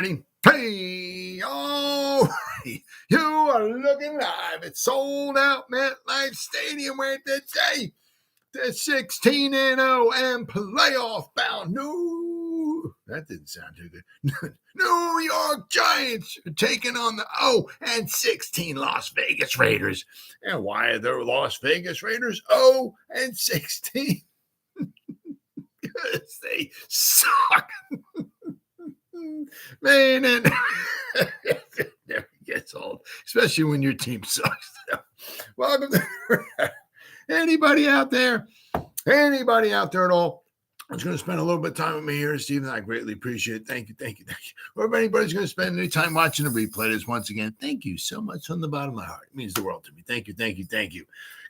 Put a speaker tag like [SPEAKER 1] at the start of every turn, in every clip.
[SPEAKER 1] Hey, all right. You are looking live at Sold Out MetLife Stadium where today the 16-0 and playoff bound. No, that didn't sound too good. New York Giants are taking on the 0-16 Las Vegas Raiders. And why are the Las Vegas Raiders 0-16? Because they suck. Man, and it never gets old, especially when your team sucks. Welcome to anybody out there at all. Who's going to spend a little bit of time with me here, Stephen. I greatly appreciate it. Thank you. Or if anybody's going to spend any time watching the replay this, once again, thank you so much from the bottom of my heart. It means the world to me. Thank you.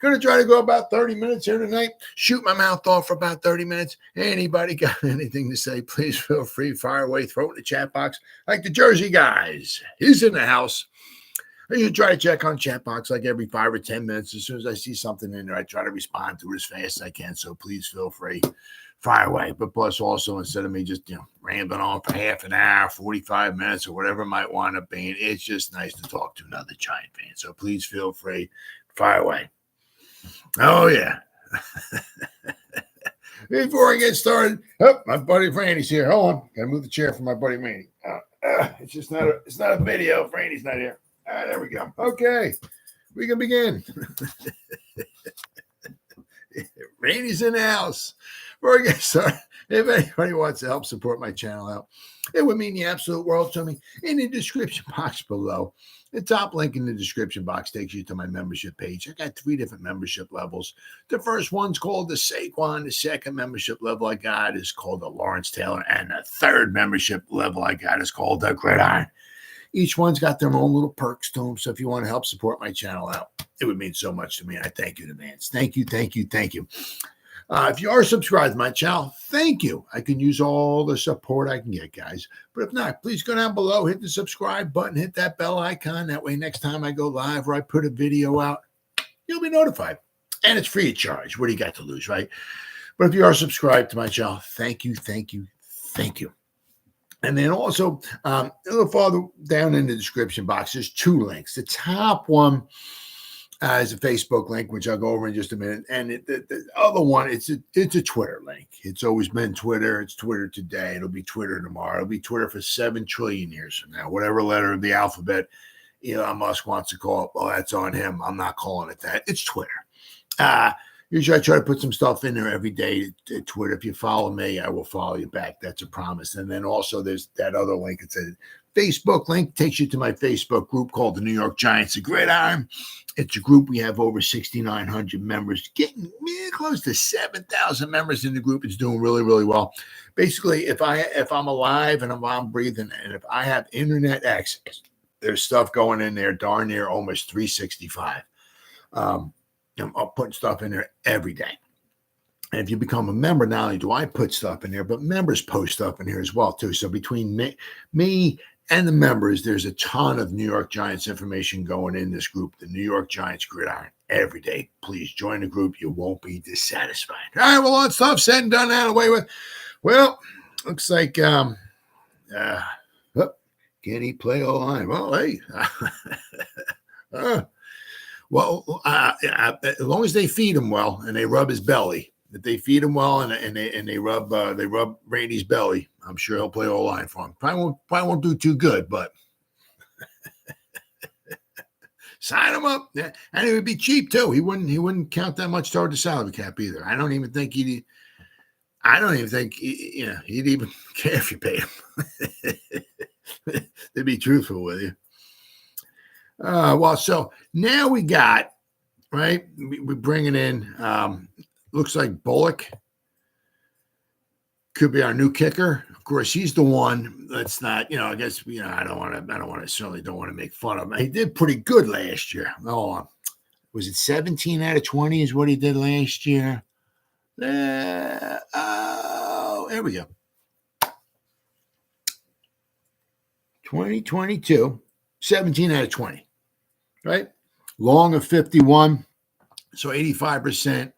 [SPEAKER 1] Going to try to go about 30 minutes here tonight. Shoot my mouth off for about 30 minutes. Anybody got anything to say, please feel free. Fire away. Throw it in the chat box. Like the Jersey guys. He's in the house. I usually try to check on chat box like every 5 or 10 minutes. As soon as I see something in there, I try to respond to it as fast as I can. So please feel free. Fire away. But plus also, instead of me just, rambling on for half an hour, 45 minutes or whatever it might wind up being, it's just nice to talk to another Giant fan. So please feel free. Fire away. Oh, yeah. Before I get started, my buddy Randy's here. Hold on. Got to move the chair for my buddy Randy. It's just not a video if Randy's not here. All right, there we go. Okay. We can begin. Randy's in the house. Before I get started, if anybody wants to help support my channel out, it would mean the absolute world to me. In the description box below, the top link in the description box takes you to my membership page. I got 3 different membership levels. The first one's called the Saquon. The second membership level I got is called the Lawrence Taylor. And the third membership level I got is called the Gridiron. Each one's got their own little perks to them. So if you want to help support my channel out, it would mean so much to me. And I thank you in advance. Thank you. If you are subscribed to my channel, thank you. I can use all the support I can get, guys. But if not, please go down below, hit the subscribe button, hit that bell icon. That way, next time I go live or I put a video out, you'll be notified. And it's free of charge. What do you got to lose, right? But if you are subscribed to my channel, thank you. And then also, a little farther down in the description box, there's 2 links. The top one is a Facebook link, which I'll go over in just a minute. And the other one, it's a Twitter link. It's always been Twitter. It's Twitter today. It'll be Twitter tomorrow. It'll be Twitter for 7 trillion years from now. Whatever letter of the alphabet Elon Musk wants to call it, well, that's on him. I'm not calling it that. It's Twitter. Usually I try to put some stuff in there every day to Twitter. If you follow me, I will follow you back. That's a promise. And then also there's that other link. It's a Facebook link, takes you to my Facebook group called the New York Giants, the Gridiron. It's a group. We have over 6,900 members, getting close to 7,000 members in the group. It's doing really, really well. Basically, if I'm alive and I'm breathing, and if I have internet access, there's stuff going in there darn near almost 365. I'm putting stuff in there every day. And if you become a member, not only do I put stuff in there, but members post stuff in here as well, too. So between me and the members, there's a ton of New York Giants information going in this group, the New York Giants Gridiron, every day. Please join the group. You won't be dissatisfied. All right, well, all that stuff said and done, out of the way with. Well, looks like, can he play O-line? Well, hey. As long as they feed him well and they rub his belly, if they feed him well and they rub Randy's belly, I'm sure he'll play O-line for him. Probably won't do too good, but sign him up. Yeah. And it would be cheap too. He wouldn't count that much toward the salary cap either. I don't even think he'd even care if you paid him. To be truthful with you. So now we got, right, we're bringing in, looks like Bullock could be our new kicker. Of course, he's the one that's not, I guess, I don't want to make fun of him. He did pretty good last year. Oh, was it 17 out of 20 is what he did last year? There we go. 2022, 17 out of 20. Right? Long of 51. So 85%.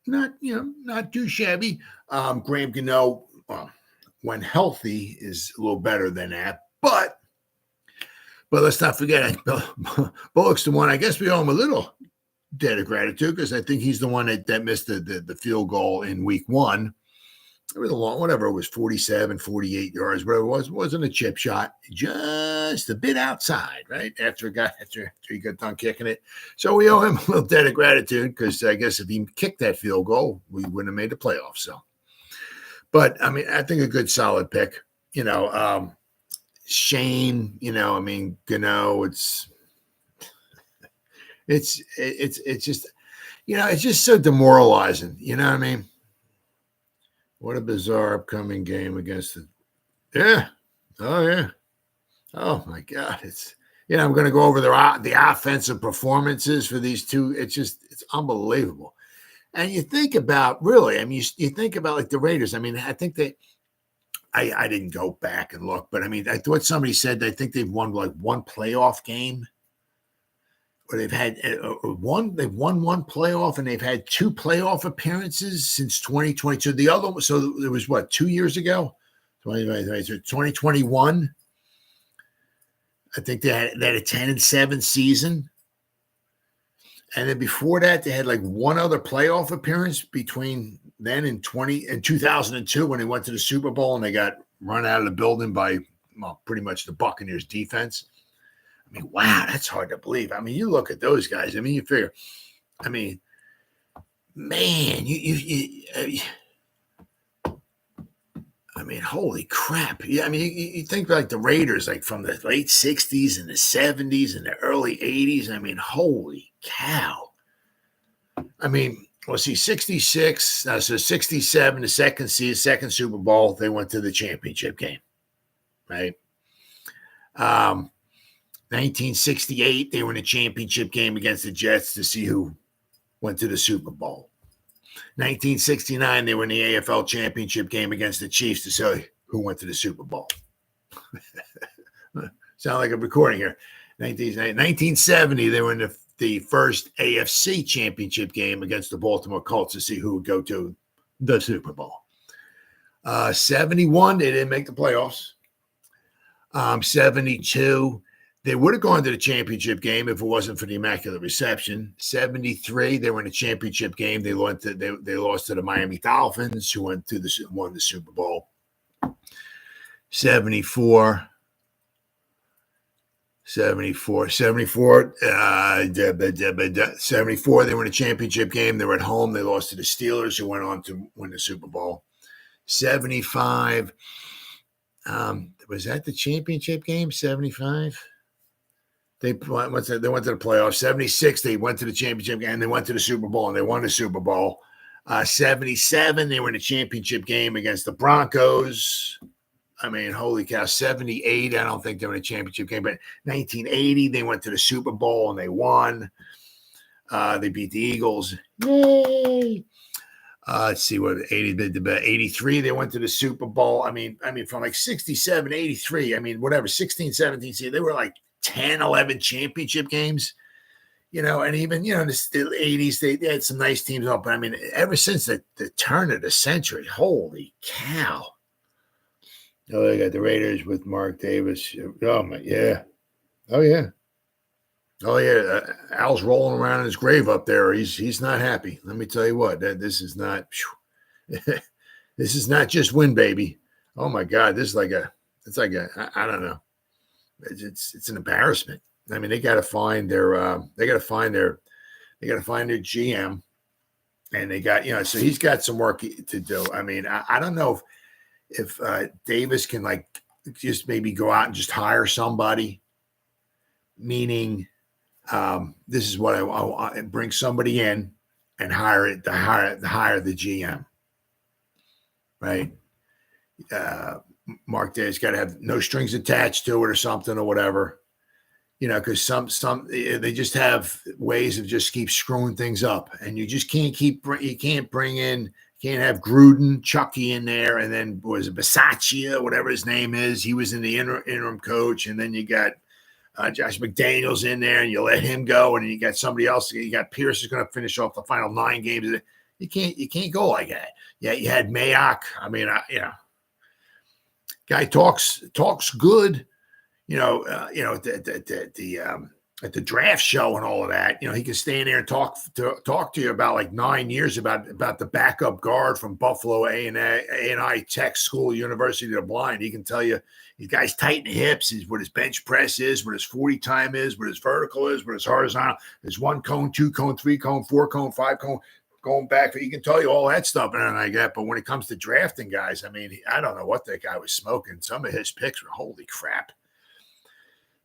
[SPEAKER 1] Not too shabby. Graham Gano, when healthy, is a little better than that. But let's not forget, Bullock's the one. I guess we owe him a little debt of gratitude because I think he's the one that missed the field goal in week 1. It was a long, whatever it was, 47, 48 yards, whatever it was. It wasn't a chip shot, just a bit outside, right? After he got done kicking it. So we owe him a little debt of gratitude because I guess if he kicked that field goal, we wouldn't have made the playoffs. So, but I mean, I think a good solid pick. Shane, Gano, it's just, it's just so demoralizing. You know what I mean? What a bizarre upcoming game against the. Yeah. Oh, yeah. Oh, my God. It's, I'm going to go over the offensive performances for these two. It's unbelievable. And you think about, really, I mean, you think about like the Raiders. I mean, I think I didn't go back and look, but I mean, I thought somebody said they think they've won like one playoff game. Or they've had they've won one playoff and they've had 2 playoff appearances since 2022. The other one, so it was what, 2 years ago? 2021. I think they had a 10-7 season. And then before that, they had like one other playoff appearance between then and 2002 when they went to the Super Bowl and they got run out of the building by pretty much the Buccaneers defense. I mean, wow, that's hard to believe. I mean, you look at those guys. I mean, you figure, I mean, man, I mean, holy crap. Yeah, I mean, you think like the Raiders, like from the late 60s and the 70s and the early 80s. I mean, holy cow. I mean, let's see, 66, so 67, the second Super Bowl, they went to the championship game, right? 1968, they were in a championship game against the Jets to see who went to the Super Bowl. 1969, they were in the AFL championship game against the Chiefs to see who went to the Super Bowl. Sound like a recording here. 1970, they were in the first AFC championship game against the Baltimore Colts to see who would go to the Super Bowl. 71, they didn't make the playoffs. 72, they would have gone to the championship game if it wasn't for the Immaculate Reception. 73, they were in a championship game. They lost to the Miami Dolphins, who won the Super Bowl. 74, they were in a championship game. They were at home. They lost to the Steelers, who went on to win the Super Bowl. 75, was that the championship game? 75. They went to the playoffs. 76, they went to the championship game, and they went to the Super Bowl, and they won the Super Bowl. 77, they were in a championship game against the Broncos. I mean, holy cow. 78, I don't think they were in a championship game, but 1980, they went to the Super Bowl, and they won. They beat the Eagles. Yay! Let's see what 83, they went to the Super Bowl. I mean, from like 67, 83, I mean, whatever, 16, 17, they were like 10, 11 championship games, and even, in the 80s, they had some nice teams up. But I mean, ever since the turn of the century, holy cow. Oh, they got the Raiders with Mark Davis. Oh, my, yeah. Oh, yeah. Oh, yeah. Al's rolling around in his grave up there. He's not happy. Let me tell you what, this is not just win, baby. Oh, my God. This is I don't know. It's an embarrassment. I mean, they got to find their GM, and they got, so he's got some work to do. I mean, I don't know if Davis can like just maybe go out and just hire somebody, meaning this is what I bring somebody in and hire the GM, right? Mark Davis got to have no strings attached to it or something or whatever, because some they just have ways of just keep screwing things up, and you just can't have Gruden, Chucky in there, and then was it Bisaccia, whatever his name is, he was in the interim coach, and then you got Josh McDaniels in there, and you let him go, and you got somebody else. You got Pierce is going to finish off the final 9 games. You can't go like that. Yeah, you had Mayock. I mean, Guy talks good. At the draft show and all of that, he can stand there and talk to you about like 9 years about the backup guard from Buffalo A&I Tech School, University of the Blind. He can tell you these guys tighten the hips, what his bench press is, what his 40 time is, what his vertical is, what his horizontal is, 1 cone, 2 cone, 3 cone, 4 cone, 5 cone, going back. He can tell you all that stuff and everything like that. But when it comes to drafting guys, I mean, I don't know what that guy was smoking. Some of his picks were holy crap.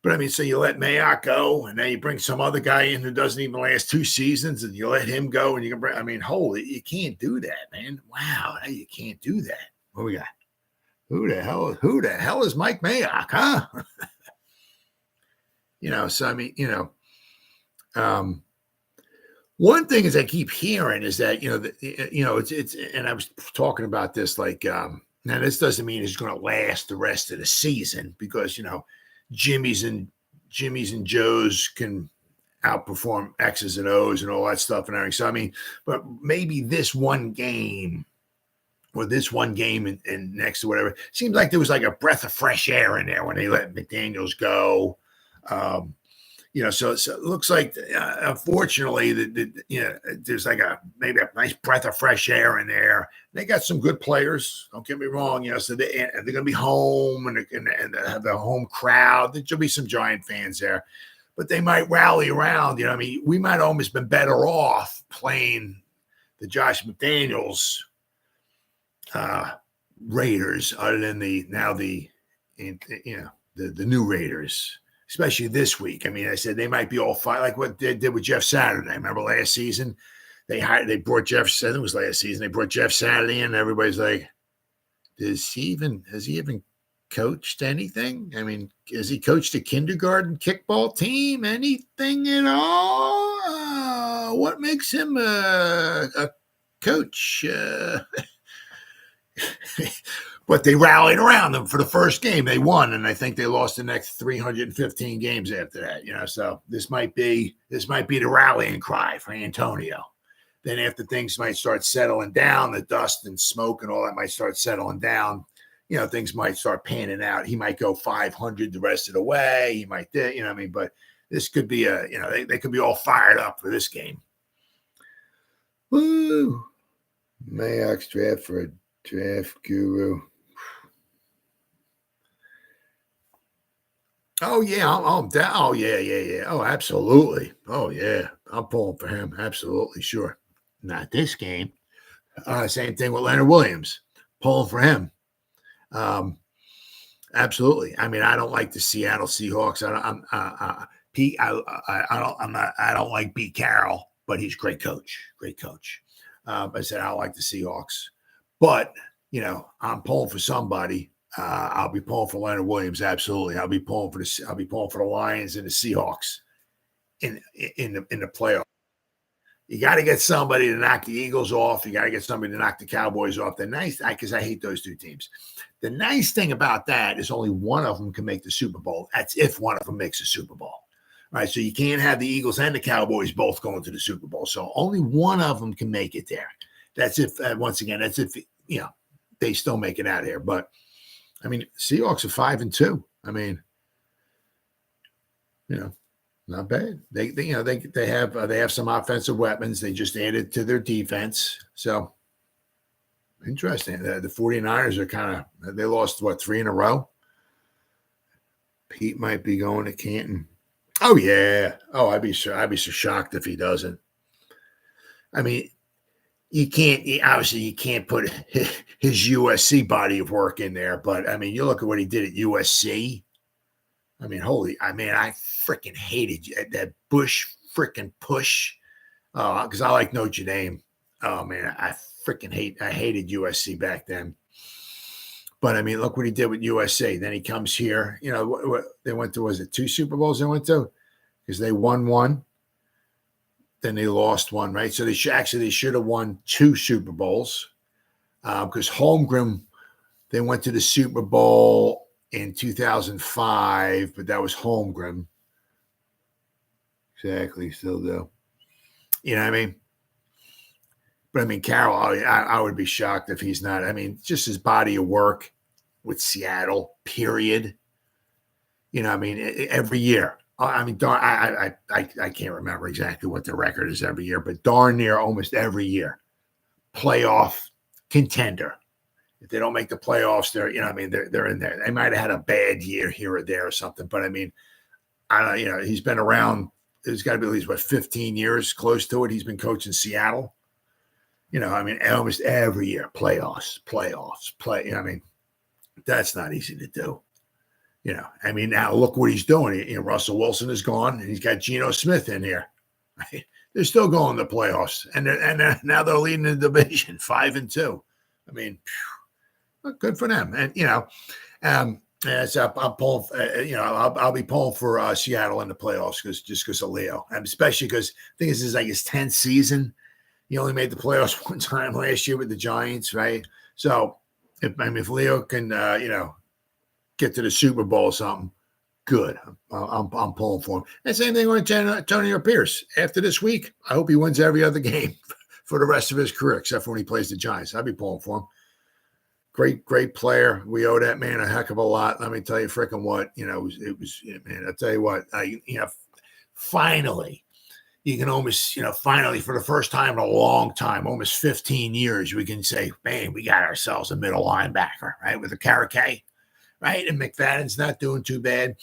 [SPEAKER 1] But I mean, so you let Mayock go, and then you bring some other guy in who doesn't even last 2 seasons, and you let him go, and you can bring. I mean, you can't do that, man. Wow, you can't do that. What we got? Who the hell is Mike Mayock, huh? So I mean, one thing is I keep hearing is that it's and I was talking about this like now this doesn't mean it's going to last the rest of the season because Jimmy's and Joe's can outperform X's and O's and all that stuff and everything. So I mean, but maybe this one game or this one game and next or whatever seems like there was like a breath of fresh air in there when they let McDaniels go. So it looks like unfortunately there's like maybe a nice breath of fresh air in there. They got some good players. Don't get me wrong. So they're going to be home and have the home crowd. There'll be some Giant fans there, but they might rally around. I mean, we might almost been better off playing the Josh McDaniels Raiders other than the new Raiders. Especially this week. I mean, I said they might be all fine, like what they did with Jeff Saturday. Remember last season? They brought Jeff, I think it was last season, they brought Jeff Saturday in, and everybody's like, has he even coached anything? I mean, has he coached a kindergarten kickball team? Anything at all? What makes him a coach? But they rallied around them for the first game. They won, and I think they lost the next 315 games after that. So this might be the rallying cry for Antonio. Then after things might start settling down, the dust and smoke and all that might start settling down. Things might start panning out. He might go 500 the rest of the way. He might, but this could be they could be all fired up for this game. Woo! Mayock's draft for a draft guru. Oh yeah, yeah. Oh, absolutely. Oh yeah, I'm pulling for him. Absolutely, sure. Not this game. Same thing with Leonard Williams. Pulling for him. Absolutely. I mean, I don't like the Seattle Seahawks. I don't like Pete Carroll, but he's a great coach. Great coach. I said I don't like the Seahawks, but I'm pulling for somebody. I'll be pulling for Leonard Williams. Absolutely. I'll be pulling for the Lions and the Seahawks in the playoff. You got to get somebody to knock the Eagles off. You got to get somebody to knock the Cowboys off. Because I hate those two teams. The nice thing about that is only one of them can make the Super Bowl. That's if one of them makes the Super Bowl. All right. So you can't have the Eagles and the Cowboys both going to the Super Bowl. So only one of them can make it there. That's if, once again, that's if, they still make it out here. But I mean, Seahawks are 5-2. I mean, not bad. They have some offensive weapons. They just added to their defense. So interesting. The 49ers are they lost 3 in a row. Pete might be going to Canton. Oh yeah. Oh, I'd be so shocked if he doesn't. I mean, you can't put his USC body of work in there, but I mean, you look at what he did at USC. I mean, I freaking hated that Bush freaking push because I like Notre Dame. Oh man, I hated USC back then. But I mean, look what he did with USC. Then he comes here. They went to, was it 2 Super Bowls they went to? Because they won 1. Then they lost 1, right? So they should have won 2 Super Bowls because Holmgren, they went to the Super Bowl in 2005, but that was Holmgren. Exactly, still do. You know what I mean? But I mean, Carroll, I would be shocked if he's not. I mean, just his body of work with Seattle, period. I mean, every year. I mean, I can't remember exactly what the record is every year, but darn near almost every year, playoff contender. If they don't make the playoffs, they're they're in there. They might have had a bad year here or there or something, but I mean, I don't. He's been around. There's got to be at least 15 years, close to it. He's been coaching Seattle. I mean, almost every year, playoffs. I mean, that's not easy to do. I mean, now look what he's doing. Russell Wilson is gone, and he's got Geno Smith in here. Right? They're still going to the playoffs, and now they're leading the division 5-2. I mean, good for them. And as I'm pulling, I'll be pulling for Seattle in the playoffs because of Leo, and especially because I think this is like his 10th season. He only made the playoffs one time last year with the Giants, right? So if Leo can, get to the Super Bowl or something, good. I'm pulling for him. And same thing with Antonio Pierce. After this week, I hope he wins every other game for the rest of his career, except for when he plays the Giants. I'll be pulling for him. Great player. We owe that man a heck of a lot. Let me tell you freaking what, it was, man, I'll tell you what, finally, you can almost, finally, for the first time in a long time, almost 15 years, we can say, man, we got ourselves a middle linebacker, right, with a K, right? And McFadden's not doing too bad.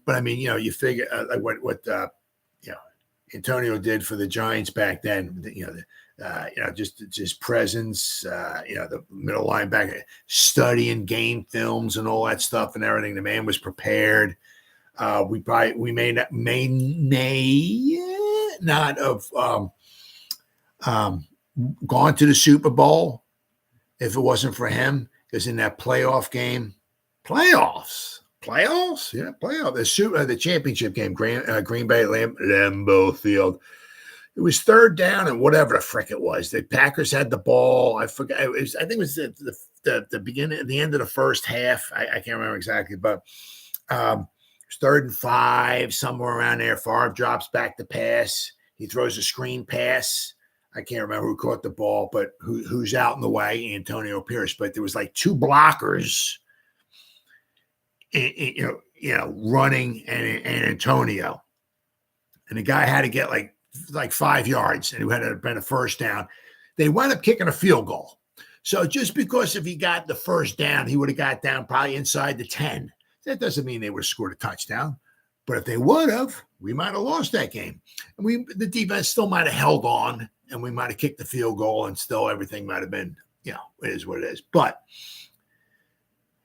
[SPEAKER 1] But, I mean, you figure like what Antonio did for the Giants back then, just his presence, the middle linebacker, studying game films and all that stuff and everything. The man was prepared. We may not have gone to the Super Bowl if it wasn't for him, because in that playoff game, playoffs, yeah, playoff, the championship game, Green Bay Lambeau Field. It was third down and whatever the frick it was. The Packers had the ball. I forgot. I think it was the beginning, the end of the first half. I can't remember exactly, but it was 3rd and 5, somewhere around there. Favre drops back to pass. He throws a screen pass. I can't remember who caught the ball, but who's out in the way? Antonio Pierce. But there was like 2 blockers, running and Antonio, and the guy had to get like 5 yards, and it had to have been a first down. They wound up kicking a field goal. So just because if he got the first down, he would have got down probably inside the 10. That doesn't mean they would have scored a touchdown. But if they would have, we might have lost that game. And the defense still might have held on, and we might have kicked the field goal, and still everything might have been, it is what it is. But,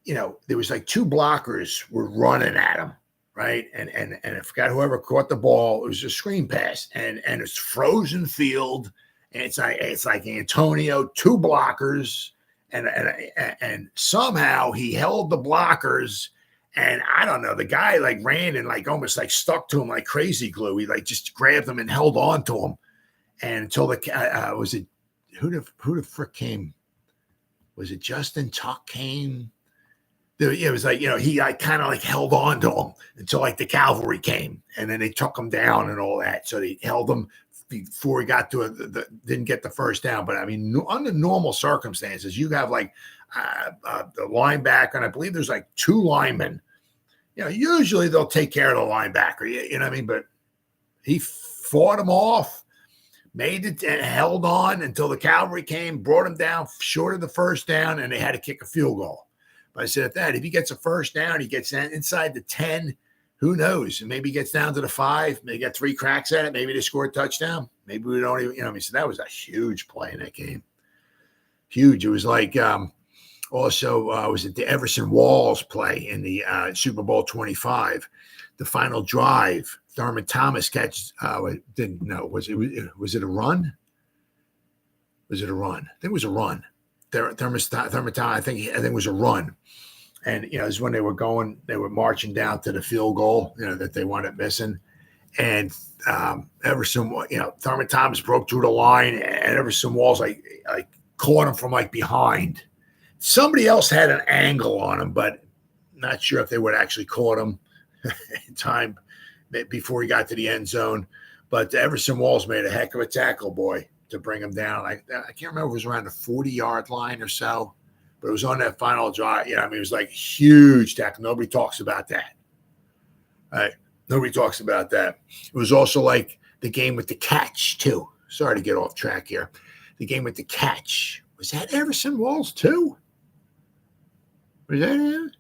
[SPEAKER 1] there was like 2 blockers were running at him. Right. And I forgot whoever caught the ball. It was a screen pass, and it's frozen field. And it's like Antonio, 2 blockers, and somehow he held the blockers. And I don't know, the guy ran and almost stuck to him like crazy glue. He just grabbed him and held on to him. And until was it who the frick came? Was it Justin Tuck came? It was he kind of held on to him until the cavalry came, and then they took him down and all that. So they held him before he got to didn't get the first down. But I mean, under normal circumstances, you have the linebacker, and I believe there's 2 linemen. Usually they'll take care of the linebacker. You know what I mean? But he fought him off, made it, and held on until the cavalry came, brought him down short of the first down, and they had to kick a field goal. But I said if he gets a first down, he gets inside the 10, who knows? And maybe he gets down to the 5. Maybe got 3 cracks at it. Maybe they score a touchdown. Maybe we don't even, so that was a huge play in that game. Huge. It was was it the Everson Walls play in the Super Bowl 25, the final drive. Thurman Thomas catch. Didn't know. Was it a run? Was it a run? I think it was a run. Thurman Thomas, I think it was a run. And, it was when they were marching down to the field goal, that they wound up missing. And Everson, Thurman Thomas broke through the line, and Everson Walls caught him from behind. Somebody else had an angle on him, but not sure if they would actually caught him in time before he got to the end zone. But Everson Walls made a heck of a tackle, boy, to bring him down. I can't remember if it was around the 40-yard line or so. But it was on that final drive. Yeah, I mean, it was like huge tackle. Nobody talks about that. All right. Nobody talks about that. It was also like the game with the catch, too. Sorry to get off track here. The game with the catch. Was that Everson Walls, too? Was that him?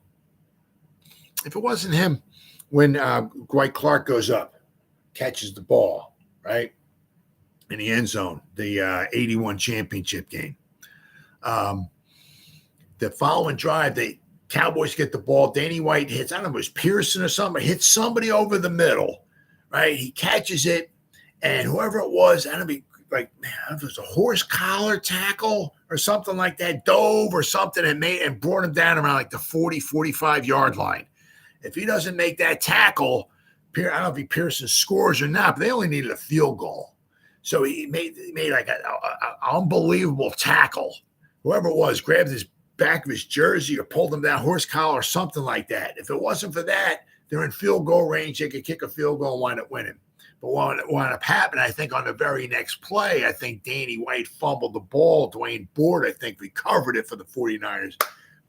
[SPEAKER 1] If it wasn't him, when Dwight Clark goes up, catches the ball, right, in the end zone, the 81 championship game. The following drive, the Cowboys get the ball. Danny White hits, I don't know if it was Pearson or somebody, hits somebody over the middle, right? He catches it, and whoever it was, I don't know, like, man, if it was a horse collar tackle or something like that, dove or something, and brought him down around like the 40, 45-yard line. If he doesn't make that tackle, I don't know if Pearson scores or not, but they only needed a field goal. So he made like an unbelievable tackle. Whoever it was grabbed his back of his jersey or pulled him down, horse collar or something like that. If it wasn't for that, they're in field goal range. They could kick a field goal and wind up winning. But what wound up happening, I think on the very next play, I think Danny White fumbled the ball. Dwayne Board, I think, recovered it for the 49ers.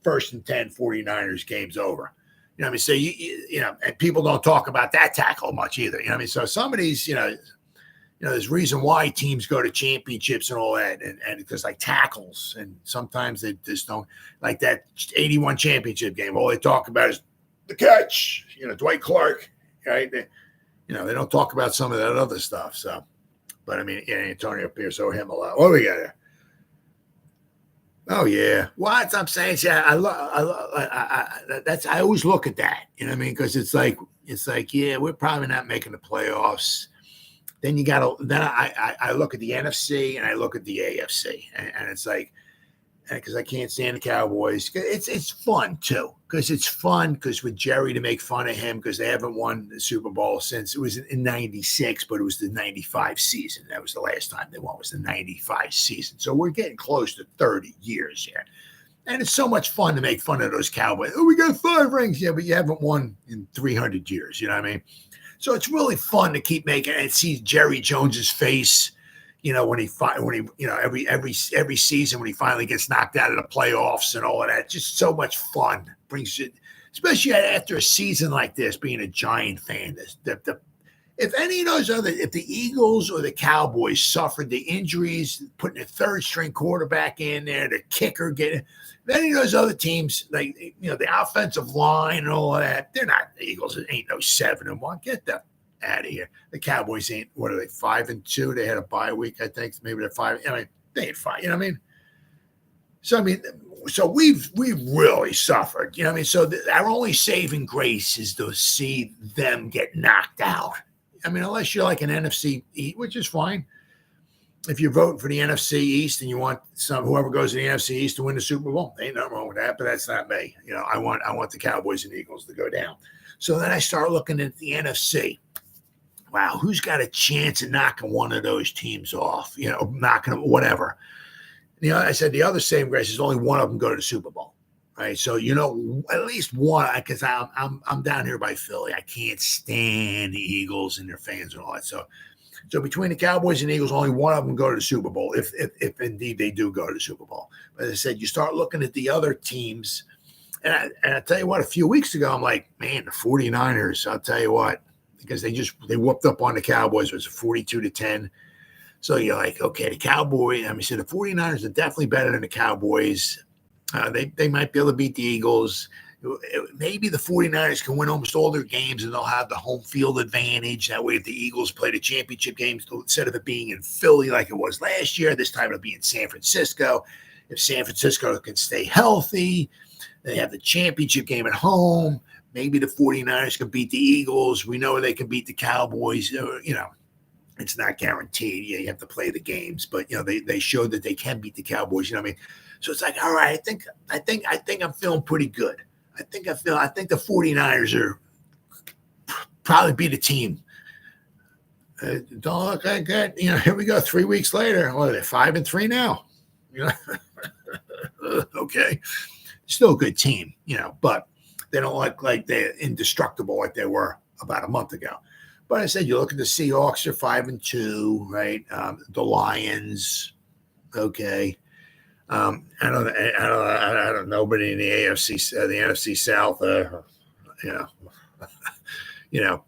[SPEAKER 1] 1st and 10, 49ers, game's over. You know what I mean? So, you know, and people don't talk about that tackle much either. You know what I mean? So some of these, there's reason why teams go to championships and all that, and because like tackles, and sometimes they just don't, like that 81 championship game. All they talk about is the catch, Dwight Clark, right? They don't talk about some of that other stuff. So, but I mean, Antonio Pierce, him a lot. What do we got here? Oh yeah, what I'm saying, yeah, I always look at that, you know what I mean? Because it's like, yeah, we're probably not making the playoffs. Then I look at the NFC and I look at the AFC, and it's like, because I can't stand the Cowboys. It's fun too, because it's fun because with Jerry to make fun of him because they haven't won the Super Bowl since it was in '96, but it was the '95 season. That was the last time they won, was the '95 season. So we're getting close to 30 years here, and it's so much fun to make fun of those Cowboys. Oh, we got 5 rings, yeah, but you haven't won in 300 years. You know what I mean? So it's really fun to keep making and see Jerry Jones's face. When he every season when he finally gets knocked out of the playoffs and all of that, just so much fun. Brings it, especially after a season like this, being a Giant fan. If any of those if the Eagles or the Cowboys suffered the injuries, putting a 3rd string quarterback in there, the kicker if any of those other teams, like the offensive line and all of that, they're not the Eagles. It ain't no 7-1. Get that out of here. The Cowboys ain't, what are they, 5-2? They had a bye week, I think. Maybe they're 5. I mean, they ain't 5. You know what I mean? So we've really suffered. You know what I mean? So our only saving grace is to see them get knocked out. I mean, unless you're like an NFC East, which is fine. If you're voting for the NFC East and you want whoever goes to the NFC East to win the Super Bowl, ain't nothing wrong with that. But that's not me. I want the Cowboys and Eagles to go down. So then I start looking at the NFC. Wow, who's got a chance of knocking one of those teams off? Knocking them, whatever. I said the other saving grace is only one of them go to the Super Bowl, right? So at least one, because I'm down here by Philly. I can't stand the Eagles and their fans and all that. So between the Cowboys and Eagles, only one of them go to the Super Bowl, if indeed they do go to the Super Bowl. But as I said, you start looking at the other teams, and I tell you what, a few weeks ago, I'm like, man, the 49ers, I'll tell you what. Because they whooped up on the Cowboys. It was 42-10. So you're like, okay, the Cowboys. I mean, so the 49ers are definitely better than the Cowboys. They might be able to beat the Eagles. Maybe the 49ers can win almost all their games and they'll have the home field advantage. That way, if the Eagles play the championship games, instead of it being in Philly like it was last year, this time it'll be in San Francisco. If San Francisco can stay healthy, they have the championship game at home. Maybe the 49ers can beat the Eagles. We know they can beat the Cowboys. It's not guaranteed. Yeah, you have to play the games, but they showed that they can beat the Cowboys. You know what I mean? So it's like, all right, I think I'm feeling pretty good. I think the 49ers are probably be the team. Don't look that good. Here we go. 3 weeks later. What are they? 5-3 now. Okay, still a good team. But they don't look like they're indestructible like they were about a month ago. But I said, you look at the Seahawks, they're 5-2, right? The Lions, okay. I don't know. Nobody in the AFC, the NFC South, you know, you know.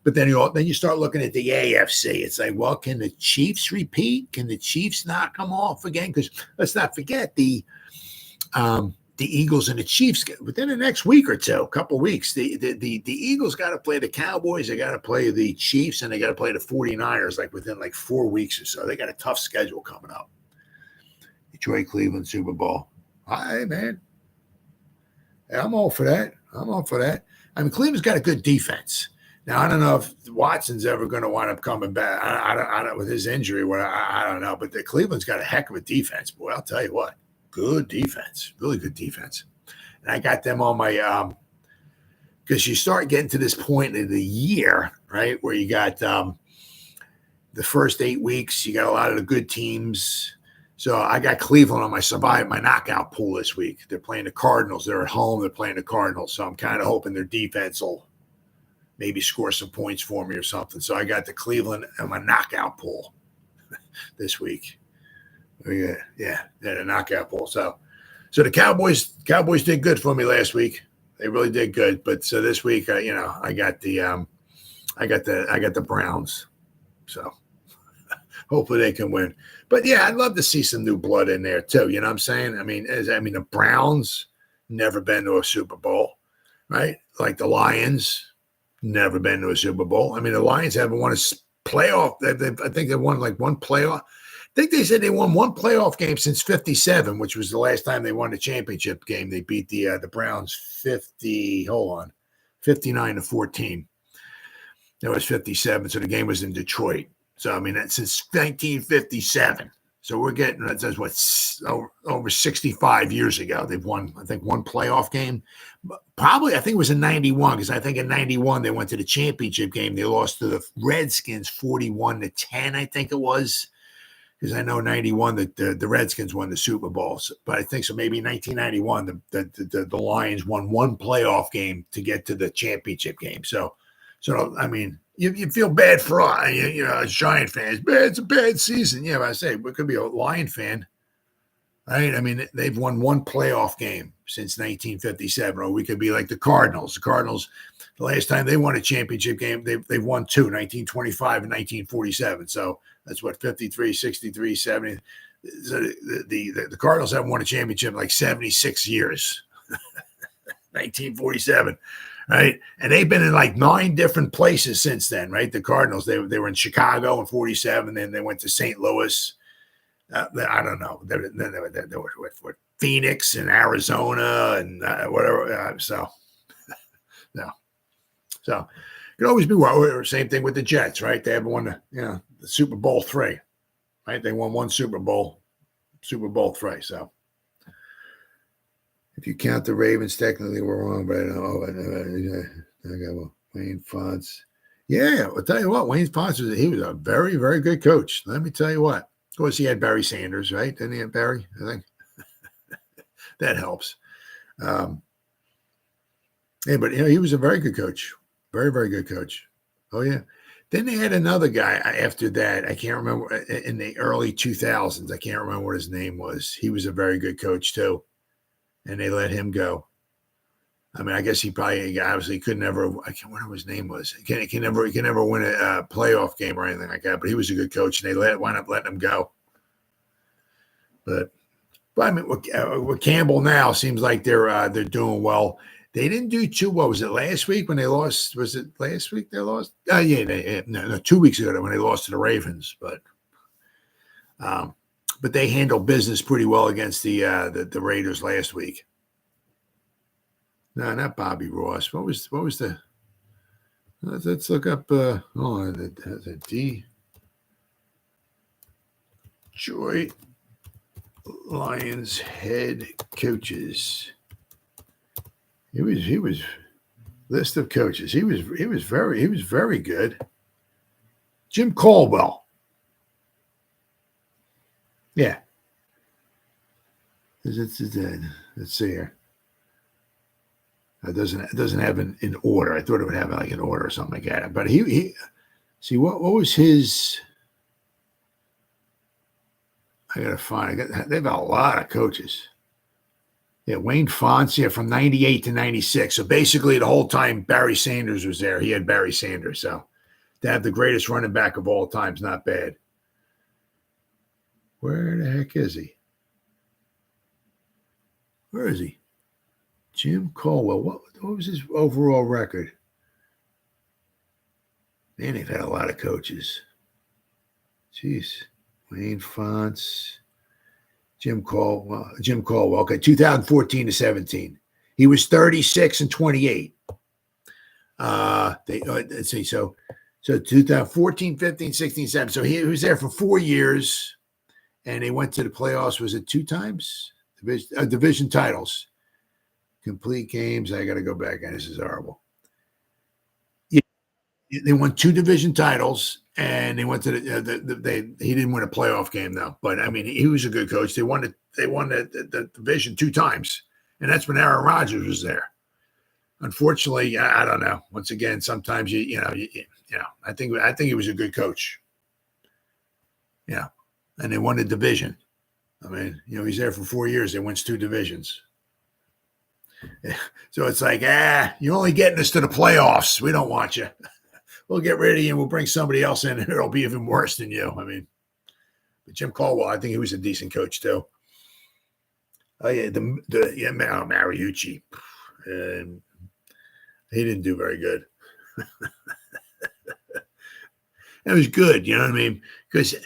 [SPEAKER 1] But then you start looking at the AFC. It's like, well, can the Chiefs repeat? Can the Chiefs knock them off again? Because let's not forget the Eagles and the Chiefs within the next week or two, a couple of weeks. The Eagles got to play the Cowboys, they got to play the Chiefs, and they got to play the 49ers like within like 4 weeks or so. They got a tough schedule coming up. Detroit, Cleveland, Super Bowl. Hey, man. I'm all for that. I mean, Cleveland's got a good defense. Now, I don't know if Watson's ever going to wind up coming back. I don't with his injury. I don't know. But the Cleveland's got a heck of a defense. Boy, I'll tell you what. Good defense. Really good defense. And I got them on my because you start getting to this point of the year, right, where you got the first 8 weeks, you got a lot of the good teams. So I got Cleveland on my knockout pool this week. They're playing the Cardinals. They're at home. They're playing the Cardinals. So I'm kind of hoping their defense will maybe score some points for me or something. So I got the Cleveland on my knockout pool this week. Yeah, the knockout pool. So the Cowboys did good for me last week. They really did good. But so this week, I got the Browns. So hopefully they can win. But yeah, I'd love to see some new blood in there too. You know what I'm saying? I mean, the Browns never been to a Super Bowl, right? Like the Lions never been to a Super Bowl. I mean, the Lions haven't won a playoff. I think they won like one playoff. I think they said they won one playoff game since '57, which was the last time they won a championship game. They beat the Browns 59-14. That was 57. So the game was in Detroit. So, I mean, that's since 1957. So we're getting, that's what, over 65 years ago. They've won, I think, one playoff game. Probably, I think it was in 91, because I think in 91 they went to the championship game. They lost to the Redskins 41-10, I think it was. Because I know 91 that the Redskins won the Super Bowl. But I think so maybe 1991, the Lions won one playoff game to get to the championship game. So I mean, you feel bad for as Giant fans. It's a bad season. Yeah, but I say we could be a Lion fan, right? I mean, they've won one playoff game since 1957, or we could be like the Cardinals. The Cardinals, the last time they won a championship game, they've won two, 1925 and 1947. So that's what 53, 63, 70. So the Cardinals haven't won a championship in like 76 years. 1947. Right. And they've been in like 9 different places since then. Right. The Cardinals, they were in Chicago in 47. Then they went to St. Louis. I don't know. They were with Phoenix and Arizona and whatever. So it could always be same thing with the Jets. Right. They haven't won the Super Bowl 3. Right. They won one Super Bowl 3. So. If you count the Ravens, technically we're wrong, but I got Wayne Fonts. Yeah, I'll tell you what, Wayne Fonts he was a very, very good coach. Let me tell you what. Of course, he had Barry Sanders, right? Didn't he have Barry? I think that helps. But he was a very good coach. Very, very good coach. Oh yeah. Then they had another guy after that. I can't remember, in the early 2000s. I can't remember what his name was. He was a very good coach too. And they let him go. I mean, I guess he probably obviously could never. I can't remember what his name was. He can never win a playoff game or anything like that. But he was a good coach, and they wound up letting him go. But I mean, with Campbell now, seems like they're doing well. They didn't do too well. Was it last week when they lost? Was it last week they lost? No, 2 weeks ago when they lost to the Ravens. But they handled business pretty well against the Raiders last week. No, not Bobby Ross. What was the? Let's look up. The Detroit Lions head coaches. He was list of coaches. He was very good. Jim Caldwell. Yeah. Let's see here. It doesn't have in order. I thought it would have like an order or something like that. But he see what was his. I got to find. They've got a lot of coaches. Yeah, Wayne Fonseca from 98 to 96. So basically the whole time Barry Sanders was there, he had Barry Sanders. So to have the greatest running back of all time is not bad. Where the heck is he? Where is he? Jim Caldwell. What was his overall record? Man, they've had a lot of coaches. Jeez. Wayne Fonts. Jim Caldwell. Okay, 2014 to 17. He was 36 and 28. Let's see. So 2014, 15, 16, 17. So he was there for 4 years, and they went to the playoffs. Was it 2 times? Division titles. Complete games. I got to go back, and this is horrible. Yeah, they won 2 division titles. And they went to he didn't win a playoff game though, but I mean he was a good coach. They won the division 2 times, and that's when Aaron Rodgers was there. Unfortunately, I don't know. Once again, sometimes you know I think he was a good coach. Yeah, and they won the division. I mean, he's there for 4 years. They wins 2 divisions. So it's like, you're only getting us to the playoffs. We don't want you. We'll get rid of you and we'll bring somebody else in and it'll be even worse than you. I mean, but Jim Caldwell, I think he was a decent coach too. Oh yeah, Mariucci. He didn't do very good. It was good, you know what I mean? Because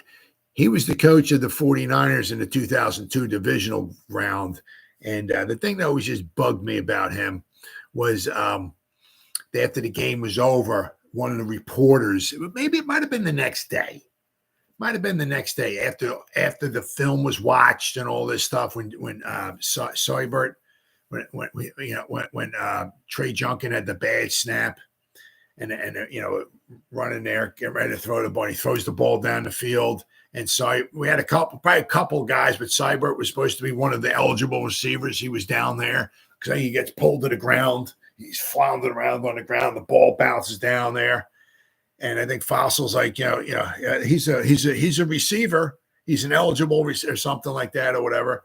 [SPEAKER 1] he was the coach of the 49ers in the 2002 divisional round. And the thing that always just bugged me about him was after the game was over, one of the reporters, maybe it might have been the next day. Might have been the next day after the film was watched and all this stuff. When Seibert, when Trey Junkin had the bad snap, and running there, get ready to throw the ball. He throws the ball down the field, and so we had probably a couple guys, but Seibert was supposed to be one of the eligible receivers. He was down there because he gets pulled to the ground. He's floundering around on the ground. The ball bounces down there. And I think Fossil's like, he's a receiver. He's an eligible receiver or something like that or whatever.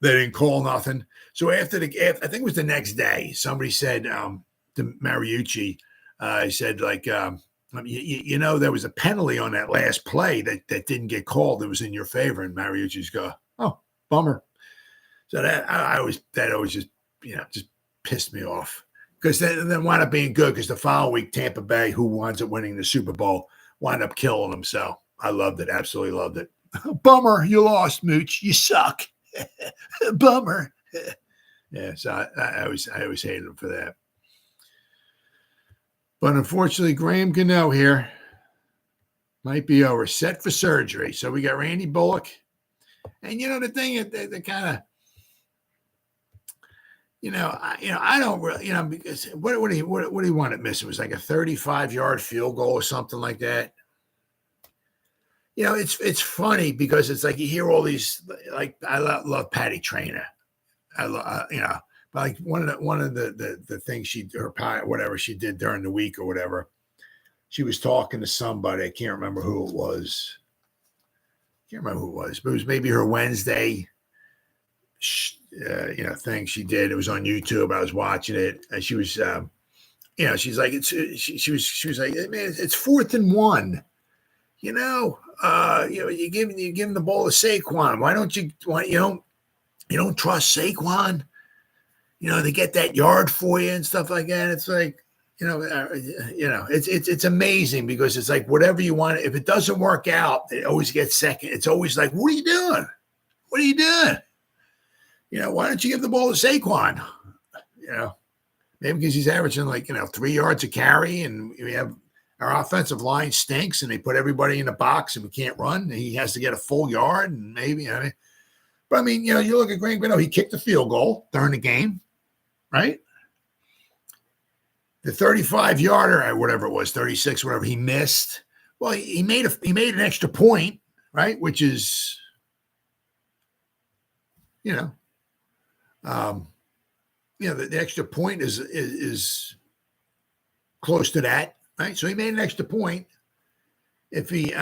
[SPEAKER 1] They didn't call nothing. So I think it was the next day, somebody said to Mariucci, he said, like, there was a penalty on that last play that didn't get called. That was in your favor. And Mariucci's go, oh, bummer. So that always just pissed me off because then wound up being good because the following week Tampa Bay, who winds up winning the Super Bowl, wound up killing them. So I loved it, absolutely loved it. Bummer, you lost, Mooch. You suck. Bummer. Yeah, so I always hated him for that. But unfortunately, Graham Gano here might be over, set for surgery. So we got Randy Bullock, and the thing they kind of. I don't really, because what do you want to miss? It was like a 35-yard field goal or something like that. It's funny because it's like you hear all these, like I love Patty Traynor. I love, but like one of the things whatever she did during the week or whatever, she was talking to somebody. I can't remember who it was. But it was maybe her Wednesday thing she did. It was on YouTube. I was watching it, and she was, she's like, she was like, man, it's 4th and 1. You give the ball to Saquon. Why don't you don't trust Saquon? They get that yard for you and stuff like that. It's like, it's amazing because it's like whatever you want. If it doesn't work out, it always gets second. It's always like, what are you doing? What are you doing? Why don't you give the ball to Saquon? Maybe because he's averaging 3 yards a carry, and we have our offensive line stinks, and they put everybody in the box, and we can't run. And he has to get a full yard, and maybe. You look at Greg Gano. He kicked the field goal during the game, right? The 35-yarder, or whatever it was, 36, whatever he missed. Well, he made an extra point, right? Which is, the extra point is close to that, right? So he made an extra point. If he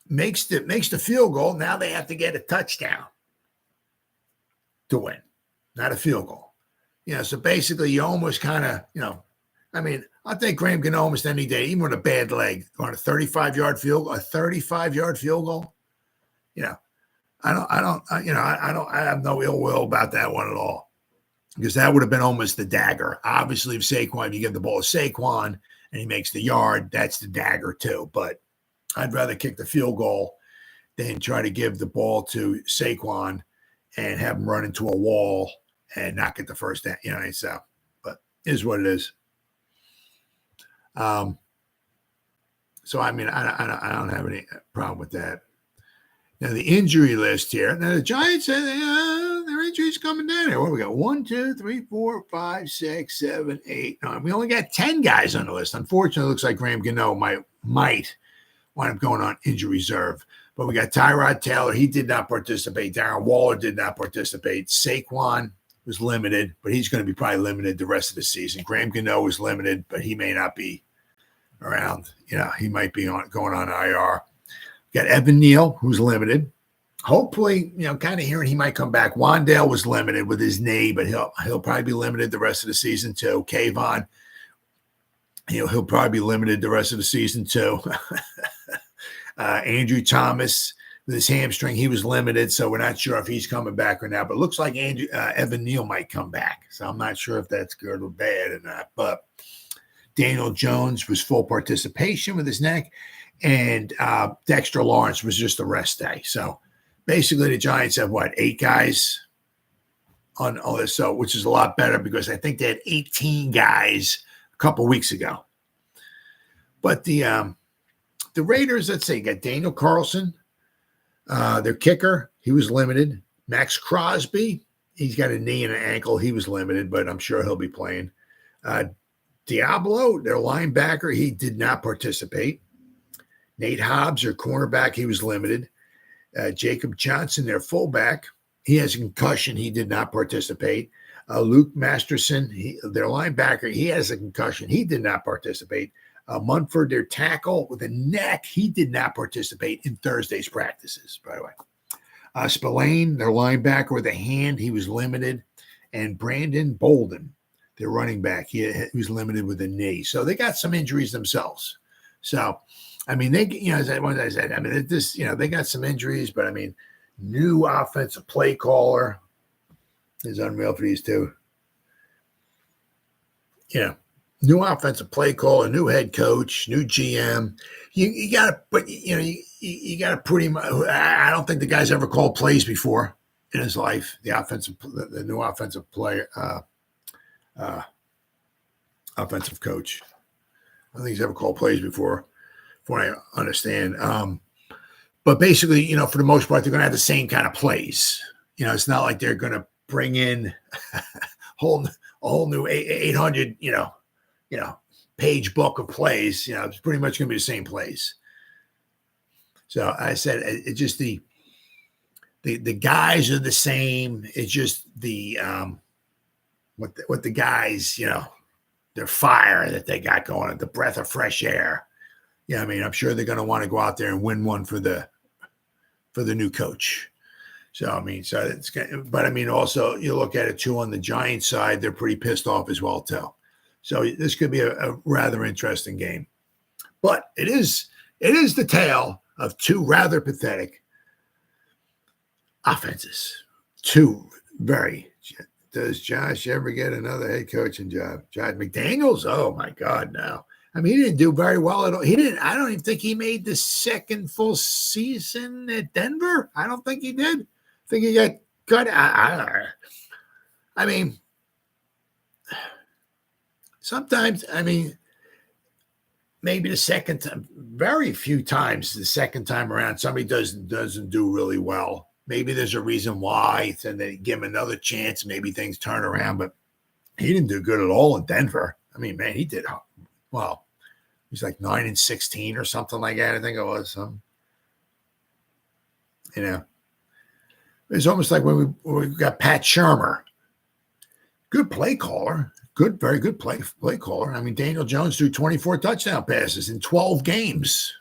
[SPEAKER 1] makes the field goal. Now they have to get a touchdown to win, not a field goal. So basically you almost kind of, I think Graham can almost any day, even with a bad leg, on a 35-yard field goal. I have no ill will about that one at all, because that would have been almost the dagger. Obviously, if you give the ball to Saquon and he makes the yard, that's the dagger too. But I'd rather kick the field goal than try to give the ball to Saquon and have him run into a wall and not get the first down. So, but it is what it is. So I don't have any problem with that. Now the injury list here. Now the Giants say their injuries coming down here. What do we got? 1, 2, 3, 4, 5, 6, 7, 8, 9. We only got 10 guys on the list. Unfortunately, it looks like Graham Gano might wind up going on injury reserve. But we got Tyrod Taylor. He did not participate. Darren Waller did not participate. Saquon was limited, but he's going to be probably limited the rest of the season. Graham Gano was limited, but he may not be around. He might be going on IR. Got Evan Neal, who's limited. Hopefully, kind of hearing he might come back. Wandale was limited with his knee, but he'll probably be limited the rest of the season too. Kayvon, he'll probably be limited the rest of the season too. Andrew Thomas with his hamstring, he was limited, so we're not sure if he's coming back or not. But it looks like Evan Neal might come back, so I'm not sure if that's good or bad or not. But Daniel Jones was full participation with his neck. And Dexter Lawrence was just a rest day. So basically the Giants have 8 guys on all this, so which is a lot better, because I think they had 18 guys a couple weeks ago. But the Raiders, let's see, got Daniel Carlson, their kicker, he was limited. Max Crosby, he's got a knee and an ankle, he was limited, but I'm sure he'll be playing. Diablo, their linebacker, he did not participate. Nate Hobbs, their cornerback, he was limited. Jacob Johnson, their fullback, he has a concussion. He did not participate. Luke Masterson, their linebacker, he has a concussion. He did not participate. Munford, their tackle with a neck, he did not participate in Thursday's practices, by the way. Spillane, their linebacker with a hand, he was limited. And Brandon Bolden, their running back, he was limited with a knee. So they got some injuries themselves. So, as I said, they got some injuries, but new offensive play caller is unreal for these two. New offensive play caller, new head coach, new GM. You got to, but you got to pretty much. I don't think the guy's ever called plays before in his life. The new offensive player, offensive coach. I don't think he's ever called plays before. What I understand. But basically, for the most part, they're going to have the same kind of plays. It's not like they're going to bring in a whole new 800, page book of plays. It's pretty much going to be the same plays. So I said, it's just the guys are the same. It's just the what the guys, their fire that they got going, the breath of fresh air. I'm sure they're going to want to go out there and win one for the new coach. So, also you look at it too on the Giants side, they're pretty pissed off as well too. So this could be a rather interesting game. But it is the tale of two rather pathetic offenses. Does Josh ever get another head coaching job? Josh McDaniels? Oh my God, no. He didn't do very well at all. I don't even think he made the second full season at Denver. I don't think he did. I think he got cut. Sometimes, maybe the second time, very few times the second time around, somebody doesn't do really well. Maybe there's a reason why, and they give him another chance. Maybe things turn around, but he didn't do good at all in Denver. He did well. He's like 9-16 or something like that. I think it was some. It's almost like when we got Pat Shurmur, good play caller, very good play caller. Daniel Jones threw 24 touchdown passes in 12 games.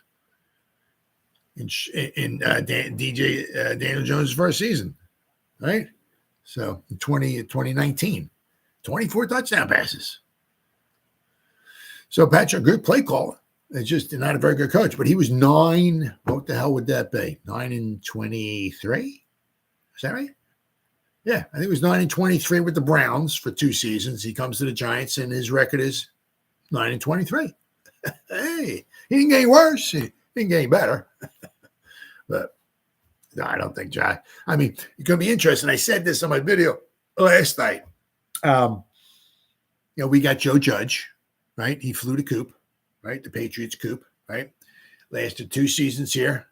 [SPEAKER 1] Daniel Jones' first season, right? So in 2019, 24 touchdown passes. So Patrick, good play caller. It's just not a very good coach, but he was 9. What the hell would that be? 9-23? Is that right? Yeah, I think it was 9-23 with the Browns for 2 seasons. He comes to the Giants, and his record is 9-23. Hey, he didn't get any worse. He didn't get any better. But no, I don't think Jack. I mean, it's going to be interesting. I said this on my video last night. We got Joe Judge, right? He flew the coop, right? The Patriots coop, right? Lasted 2 seasons here.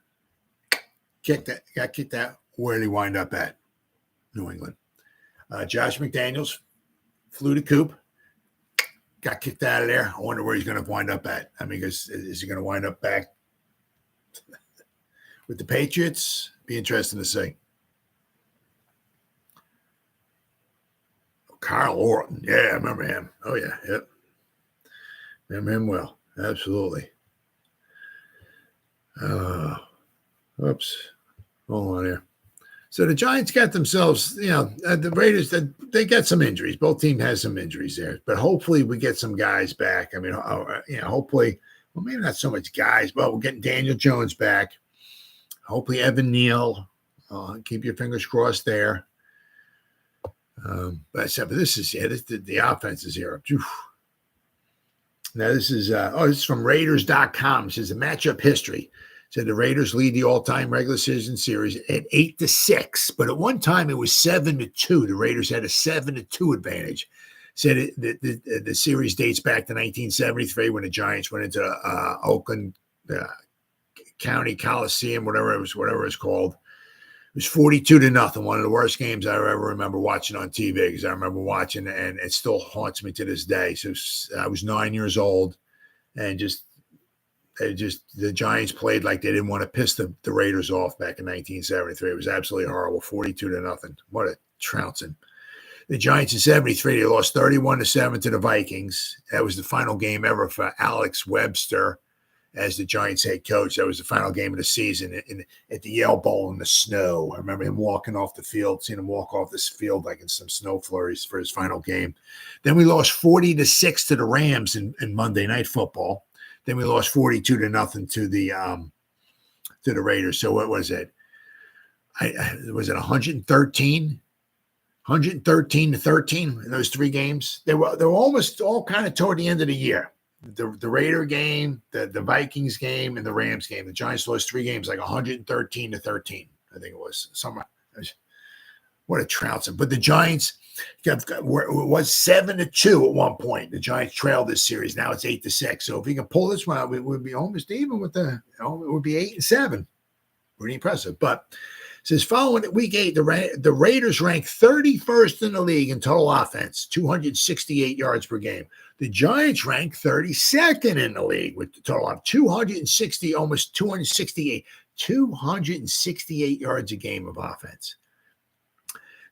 [SPEAKER 1] Got kicked out. Where did he wind up at? New England. Josh McDaniels flew the coop. Got kicked out of there. I wonder where he's going to wind up at. I mean, is he going to wind up back with the Patriots? Be interesting to see. Kyle Orton. Yeah, I remember him. Oh, yeah. Yep. Remember him well. Absolutely. Oops. Hold on here. So the Giants got themselves, the Raiders, they got some injuries. Both teams has some injuries there. But hopefully we get some guys back. I mean, hopefully, well, maybe not so much guys, but we're getting Daniel Jones back. Hopefully Evan Neal. Keep your fingers crossed there. But this is the offense is here. Now this is this is from Raiders.com. It says the matchup history. Said the Raiders lead the all-time regular season series at 8-6, but at one time it was 7-2. The Raiders had a 7-2 advantage. Said the series dates back to 1973 when the Giants went into Oakland County Coliseum, whatever it was called. It was 42-0. One of the worst games I ever remember watching on TV, because I remember watching, and it still haunts me to this day. So I was 9 years old, and the Giants played like they didn't want to piss the Raiders off back in 1973. It was absolutely horrible, 42-0. What a trouncing. The Giants in 73, they lost 31-7 to the Vikings. That was the final game ever for Alex Webster as the Giants head coach. That was the final game of the season at the Yale Bowl in the snow. I remember him walking off the field, seeing him walk off this field like in some snow flurries for his final game. Then we lost 40-6 to the Rams in Monday Night Football. Then we lost 42-0 to the Raiders. So what was it? Was it 113? 113-13 in those 3 games. They were almost all kind of toward the end of the year. The Raider game, the Vikings game, and the Rams game. The Giants lost 3 games, like 113-13. I think it was. What a trouncing. But the Giants was 7-2 at one point. The Giants trailed this series. Now it's 8-6. So if we can pull this one out, we would be almost even with it would be 8-7. Pretty impressive. But it says following week 8, the Raiders ranked 31st in the league in total offense, 268 yards per game. The Giants ranked 32nd in the league with the total of 260, almost 268, 268 yards a game of offense.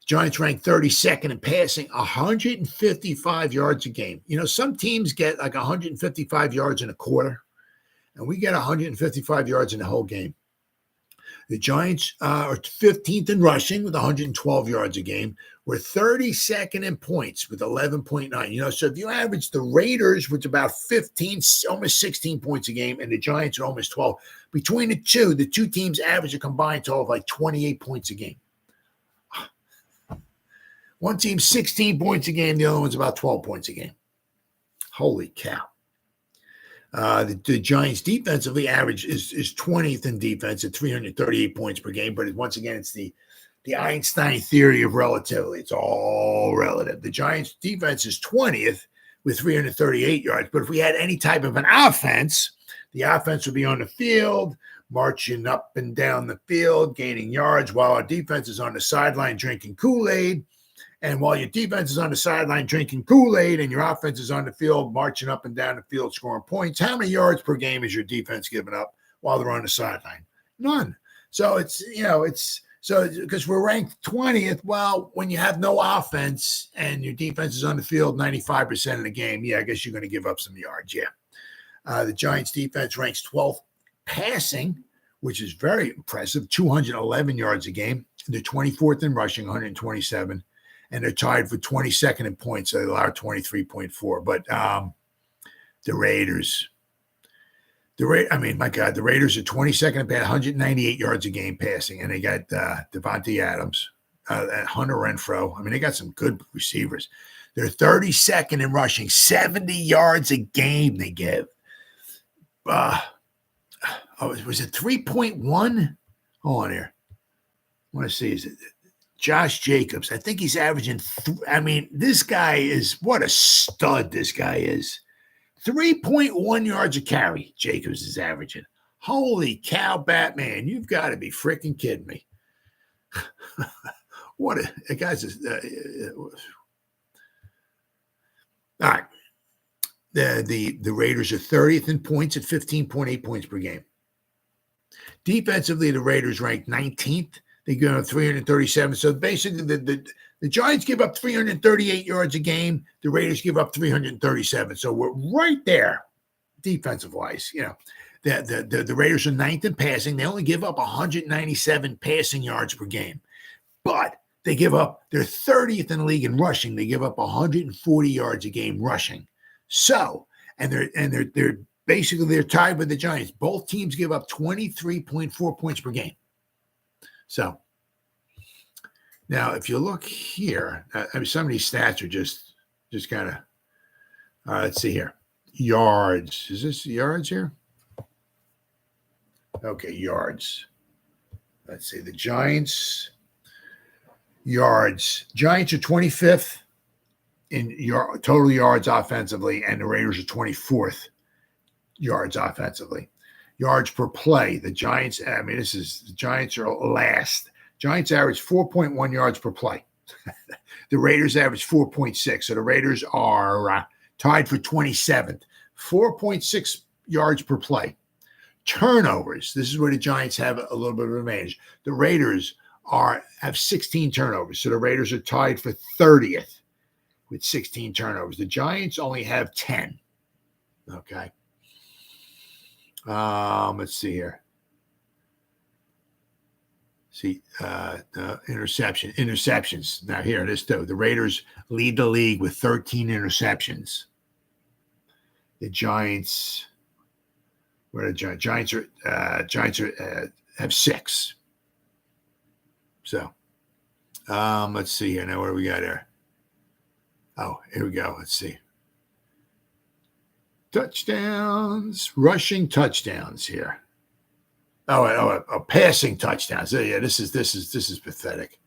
[SPEAKER 1] Giants ranked 32nd in passing, 155 yards a game. Some teams get like 155 yards in a quarter, and we get 155 yards in the whole game. The Giants are 15th in rushing with 112 yards a game. We're 32nd in points with 11.9. So if you average the Raiders, which about 15, almost 16 points a game, and the Giants are almost 12. Between the two teams average a combined total of like 28 points a game. One team's 16 points a game. The other one's about 12 points a game. Holy cow. The Giants defensively average is 20th in defense at 338 points per game. But once again, it's the Einstein theory of relativity. It's all relative. The Giants defense is 20th with 338 yards. But if we had any type of an offense, the offense would be on the field, marching up and down the field, gaining yards, while our defense is on the sideline drinking Kool-Aid. And while your defense is on the sideline drinking Kool-Aid and your offense is on the field marching up and down the field scoring points, how many yards per game is your defense giving up while they're on the sideline? None. So because we're ranked 20th. Well, when you have no offense and your defense is on the field 95% of the game, I guess you're going to give up some yards. Yeah. The Giants defense ranks 12th passing which is very impressive, 211 yards a game. They're 24th in rushing, 127, and they're tied for 22nd in points. So they allow 23.4. But the Raiders, my God, the Raiders are 22nd in pass, 198 yards a game passing, and they got Davante Adams, Hunter Renfrow. I mean, they got some good receivers. They're 32nd in rushing, 70 yards a game they give. Was it 3.1? Hold on here. I want to see, is it Josh Jacobs? I think he's averaging, this guy is, what a stud this guy is. 3.1 yards a carry, Jacobs is averaging. Holy cow, Batman, you've got to be freaking kidding me. What a guy's. All right. The Raiders are 30th in points at 15.8 points per game. Defensively, the Raiders ranked 19th. They go to 337. So basically, the Giants give up 338 yards a game. The Raiders give up 337. So we're right there, defensive-wise. You know, the Raiders are 9th in passing. They only give up 197 passing yards per game. But they're 30th in the league in rushing. They give up 140 yards a game rushing. So, and they're basically they're tied with the Giants. Both teams give up 23.4 points per game. So now, if you look here, some of these stats are just kind of. Let's see here, yards. Is this yards here? Okay, yards. Let's see the Giants. Yards. Giants are 25th in total yards offensively, and the Raiders are 24th yards offensively. Yards per play. The Giants, the Giants are last. Giants average 4.1 yards per play. The Raiders average 4.6. So the Raiders are tied for 27th. 4.6 yards per play. Turnovers. This is where the Giants have a little bit of an advantage. The Raiders have 16 turnovers. So the Raiders are tied for 30th with 16 turnovers. The Giants only have 10. Okay. Let's see here. Interceptions. Now here it is too. The Raiders lead the league with 13 interceptions. The Giants, where the Giants have 6. So, let's see here. Now, what do we got here? Oh, here we go. Let's see. Touchdowns, rushing touchdowns here. Oh, passing touchdowns. Yeah, this is pathetic.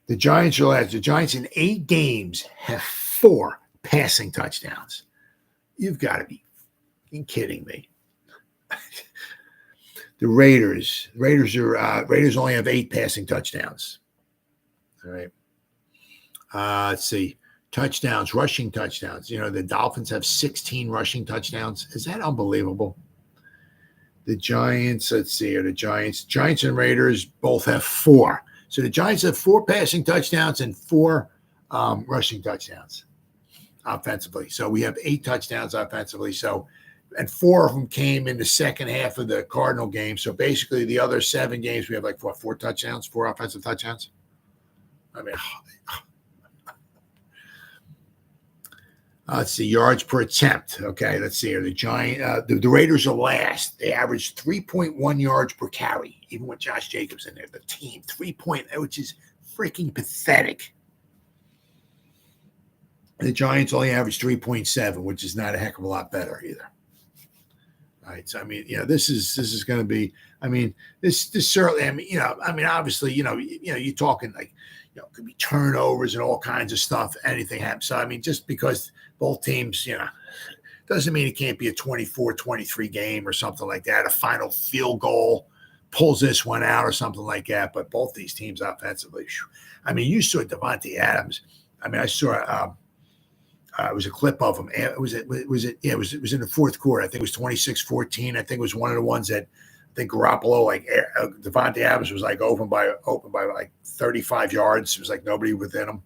[SPEAKER 1] The Giants are last. The Giants in 8 games have 4 passing touchdowns. You've got to be kidding me. The Raiders only have 8 passing touchdowns. All right. Let's see. Touchdowns, rushing touchdowns. You know, the Dolphins have 16 rushing touchdowns. Is that unbelievable? The Giants, let's see here. The Giants and Raiders both have 4. So the Giants have 4 passing touchdowns and 4 rushing touchdowns offensively. So we have 8 touchdowns offensively. So, and 4 of them came in the second half of the Cardinal game. So basically the other 7 games, we have 4 touchdowns, 4 offensive touchdowns. I mean, let's see, yards per attempt. Okay, let's see here. The Raiders are last. They average 3.1 yards per carry, even with Josh Jacobs in there. The team, 3 point, which is freaking pathetic. The Giants only average 3.7, which is not a heck of a lot better either. All right, so this is going to be. This certainly. Obviously, you're talking could be turnovers and all kinds of stuff. Anything happens. So just because both teams, doesn't mean it can't be a 24-23 game or something like that. A final field goal pulls this one out or something like that. But both these teams offensively, you saw Davante Adams. I saw. It was a clip of him. It was in the fourth quarter. I think it was 26-14. I think it was one of the ones that I think Garoppolo, Davante Adams was open by 35 yards. It was nobody within him.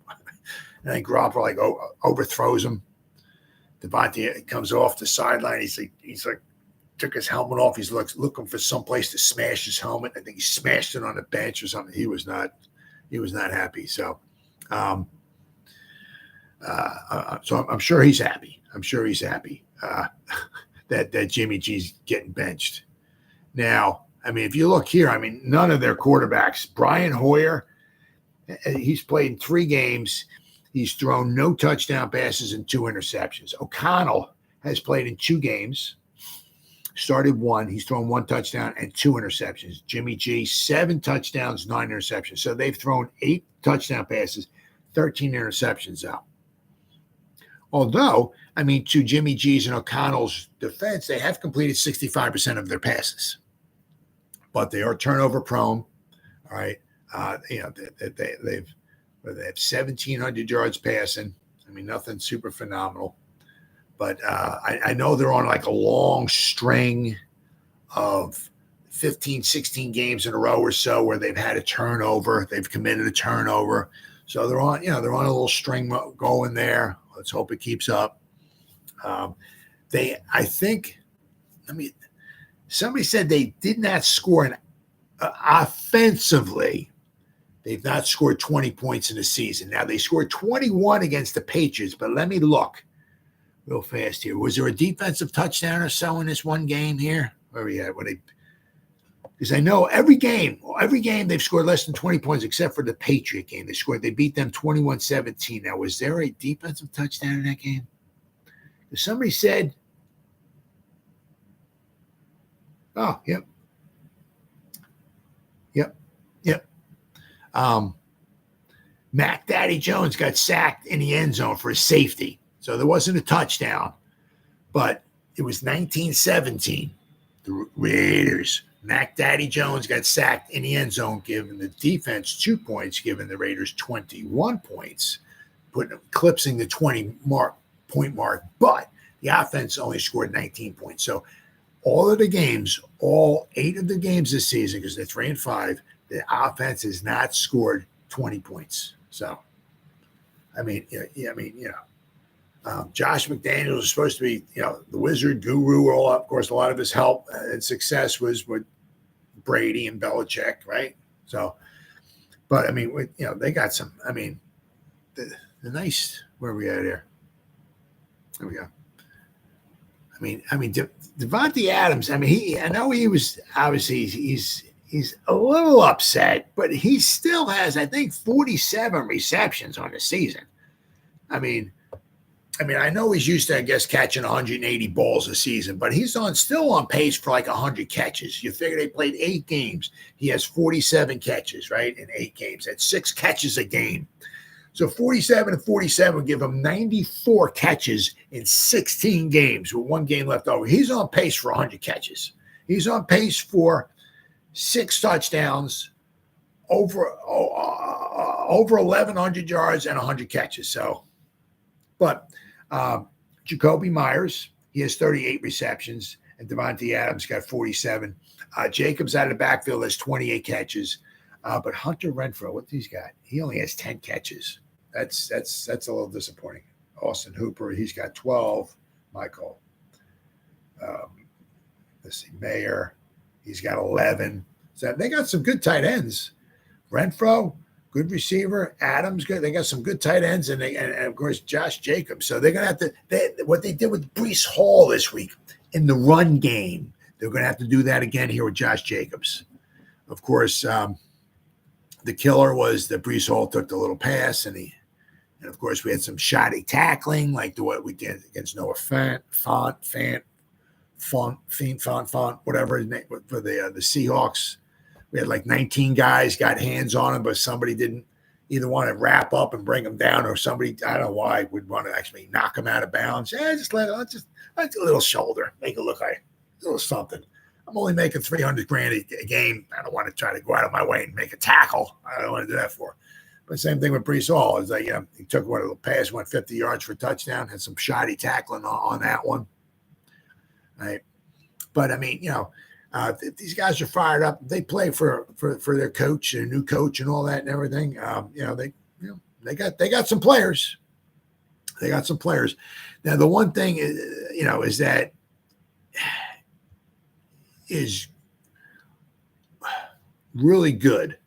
[SPEAKER 1] And then Garoppolo overthrows him. Davante comes off the sideline. He's like took his helmet off. He's looking for someplace to smash his helmet. I think he smashed it on the bench or something. He was not happy. So, so I'm sure he's happy. I'm sure he's happy that Jimmy G's getting benched. Now, I mean, if you look here, I mean, none of their quarterbacks. Brian Hoyer, he's played in 3 games. He's thrown no touchdown passes and 2 interceptions. O'Connell has played in 2 games, started 1. He's thrown 1 touchdown and 2 interceptions. Jimmy G, 7 touchdowns, 9 interceptions. So they've thrown 8 touchdown passes, 13 interceptions out. Although, I mean, to Jimmy G's and O'Connell's defense, they have completed 65% of their passes. But they are turnover prone. All right. They have 1,700 yards passing. I mean, nothing super phenomenal. But I know they're on like a long string of 15, 16 games in a row or so where they've had a turnover. They've committed a turnover. So they're on a little string going there. Let's hope it keeps up. Somebody said they did not score offensively. They've not scored 20 points in the season. Now, they scored 21 against the Patriots, but let me look real fast here. Was there a defensive touchdown or so in this one game here? Where are we at? Because I know every game they've scored less than 20 points except for the Patriot game. They beat them 21-17. Now, was there a defensive touchdown in that game? Somebody said, oh, yep. Mac Daddy Jones got sacked in the end zone for a safety. So there wasn't a touchdown, but it was 19-17. The Raiders. Mac Daddy Jones got sacked in the end zone, giving the defense 2 points, giving the Raiders 21 points, eclipsing the 20-point mark. But the offense only scored 19 points. So all 8 of the games this season, because they're 3-5, the offense has not scored 20 points. So, Josh McDaniels is supposed to be, the wizard guru. Of course, a lot of his help and success was with Brady and Belichick, right? So, but they got some. The nice. Where are we at here? There we go. Devontae Adams. I know he was obviously he's a little upset, but he still has, I think, 47 receptions on the season. I know he's used to, I guess, catching 180 balls a season, but he's still on pace for like 100 catches. You figure they played 8 games. He has 47 catches, right, in 8 games. That's 6 catches a game. So 47 and 47 would give him 94 catches in 16 games with 1 game left over. He's on pace for 100 catches. He's on pace for 6 touchdowns, over 1,100 yards and 100 catches. So, but Jacoby Myers, he has 38 receptions, and Devontae Adams got 47. Jacobs out of the backfield has 28 catches. But Hunter Renfrow, what he's got? He only has 10 catches. That's a little disappointing. Austin Hooper, he's got 12. Michael, Mayer, he's got 11. So they got some good tight ends. Renfrow, good receiver. Adams, good. They got some good tight ends, and of course Josh Jacobs. So they're gonna have to. What they did with Breece Hall this week in the run game, they're gonna have to do that again here with Josh Jacobs. Of course, the killer was that Breece Hall took the little pass, and of course we had some shoddy tackling, like what we did against Noah Fant, whatever his name for the Seahawks. We had like 19 guys got hands on him, but somebody didn't either want to wrap up and bring him down, or somebody, I don't know why, would want to actually knock him out of bounds. Just a little shoulder, make it look like a little something. I'm only making $300,000 a game. I don't want to try to go out of my way and make a tackle. I don't want to do that for. But same thing with Breece Hall. It's like, he took a little pass, went 50 yards for a touchdown, had some shoddy tackling on that one. Right. But these guys are fired up. They play for their coach, their new coach, and all that and everything. They got some players. They got some players. Now the one thing is that is really good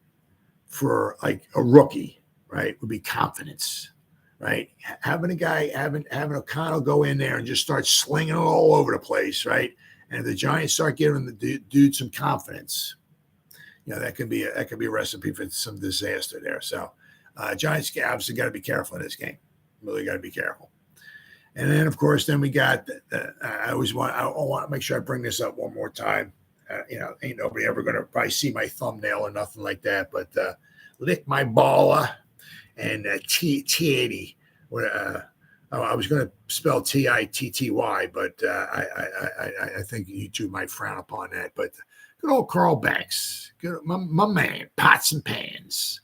[SPEAKER 1] for like a rookie, right? Would be confidence, right? Having O'Connell go in there and just start slinging it all over the place, right? And if the Giants start giving the dude some confidence, that could be a recipe for some disaster there. So Giants obviously got to be careful in this game. Really got to be careful. And then, of course, we got I want to make sure I bring this up one more time. Ain't nobody ever going to probably see my thumbnail or nothing like that. But LickMyBalla and Tietty. I was going to spell Titty, but I think YouTube might frown upon that. But good old Carl Banks, my man, pots and pans.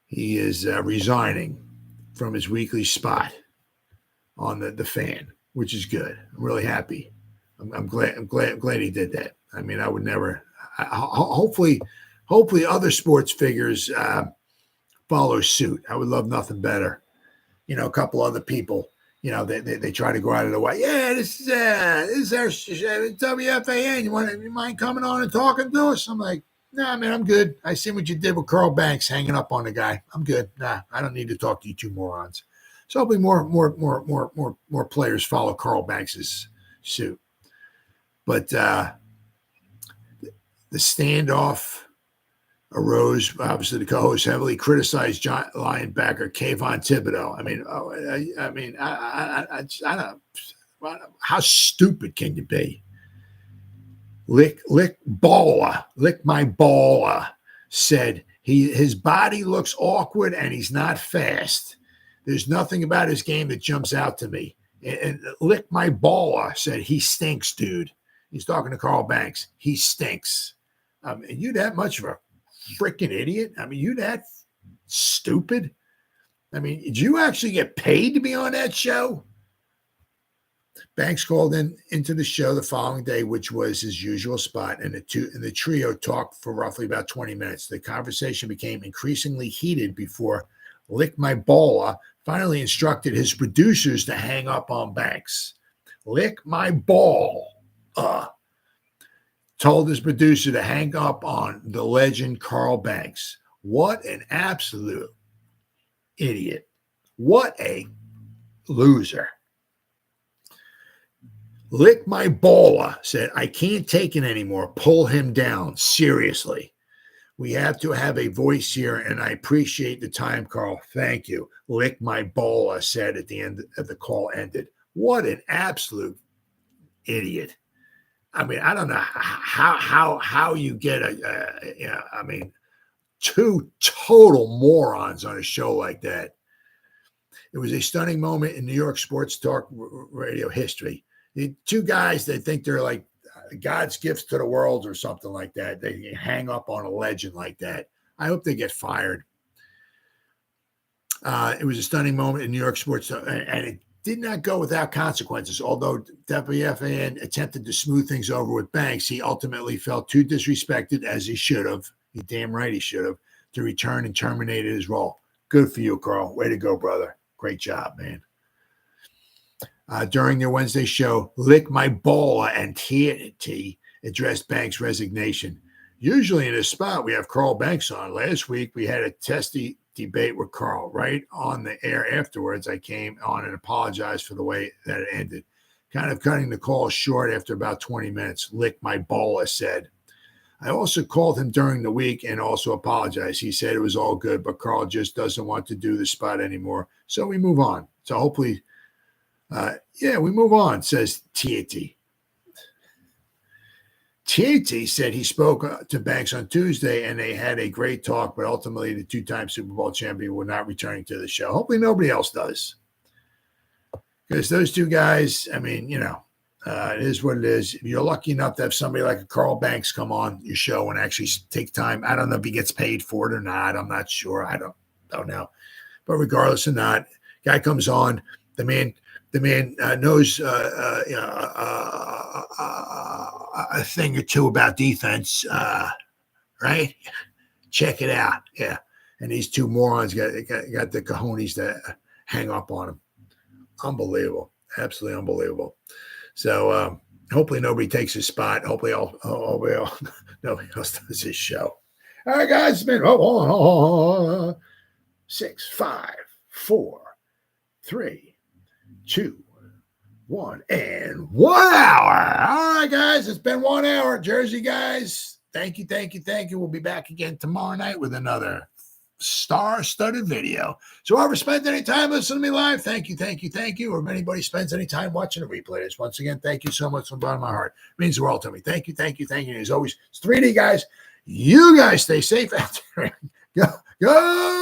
[SPEAKER 1] He is resigning from his weekly spot on the fan, which is good. I'm really happy. I'm glad he did that. I mean, I would never. Hopefully, other sports figures follow suit. I would love nothing better. A couple other people. They try to go out of the way. Yeah, this is our WFAN. You mind coming on and talking to us? I'm like, nah, man, I'm good. I see what you did with Carl Banks hanging up on the guy. I'm good. Nah, I don't need to talk to you two morons. So hopefully more players follow Carl Banks's suit. But the standoff arose. Obviously, the co-host heavily criticized linebacker Kayvon Thibodeau. I don't. How stupid can you be? LickMyBalla said his body looks awkward and he's not fast. There's nothing about his game that jumps out to me. And LickMyBalla said he stinks, dude. He's talking to Carl Banks. He stinks. You that much of a freaking idiot? You that stupid? Did you actually get paid to be on that show? Banks called into the show the following day, which was his usual spot, and the trio talked for roughly about 20 minutes. The conversation became increasingly heated before LickMyBalla finally instructed his producers to hang up on Banks. LickMyBalla told his producer to hang up on the legend Carl Banks. What an absolute idiot. What a loser. LickMyBalla said, I can't take it anymore. Pull him down. Seriously. We have to have a voice here, and I appreciate the time, Carl. Thank you. LickMyBalla said at the end of the call ended. What an absolute idiot. I don't know how you get two total morons on a show like that. It was a stunning moment in New York sports talk radio history. The two guys, they think they're like God's gifts to the world or something like that. They hang up on a legend like that. I hope they get fired. It was a stunning moment in New York sports, and it did not go without consequences. Although WFAN attempted to smooth things over with Banks, he ultimately felt too disrespected, as he should have. He damn right he should have, to return and terminated his role. Good for you, Carl. Way to go, brother. Great job, man. During their Wednesday show, LickMyBalla and Tietty addressed Banks' resignation. Usually in this spot, we have Carl Banks on. Last week, we had a testy debate with Carl. Right on the air afterwards, I came on and apologized for the way that it ended, kind of cutting the call short after about 20 minutes, LickMyBalla said. I also called him during the week and also apologized. He said it was all good, but Carl just doesn't want to do the spot anymore. So we move on. So hopefully, we move on, says Tietty. Tietty said he spoke to Banks on Tuesday and they had a great talk, but ultimately the two-time Super Bowl champion will not returning to the show. Hopefully nobody else does. Because those two guys, it is what it is. If you're lucky enough to have somebody like a Carl Banks come on your show and actually take time, I don't know if he gets paid for it or not. I'm not sure. I don't know. But regardless or not, guy comes on, the man knows a thing or two about defense, right? Check it out. Yeah. And these two morons got the cojones to hang up on him. Unbelievable. Absolutely unbelievable. So hopefully nobody takes his spot. Hopefully nobody else does his show. All right, guys, it's been 6, 5, 4, 3, 2, 1, and 1 hour. All right, guys, it's been 1 hour. Jersey guys, thank you. We'll be back again tomorrow night with another star-studded video. So whoever spent any time listening to me live, thank you. Or if anybody spends any time watching a replay, this once again, thank you so much from the bottom of my heart. It means the world to me. Thank you. And as always, it's 3D, guys. You guys stay safe out there. Go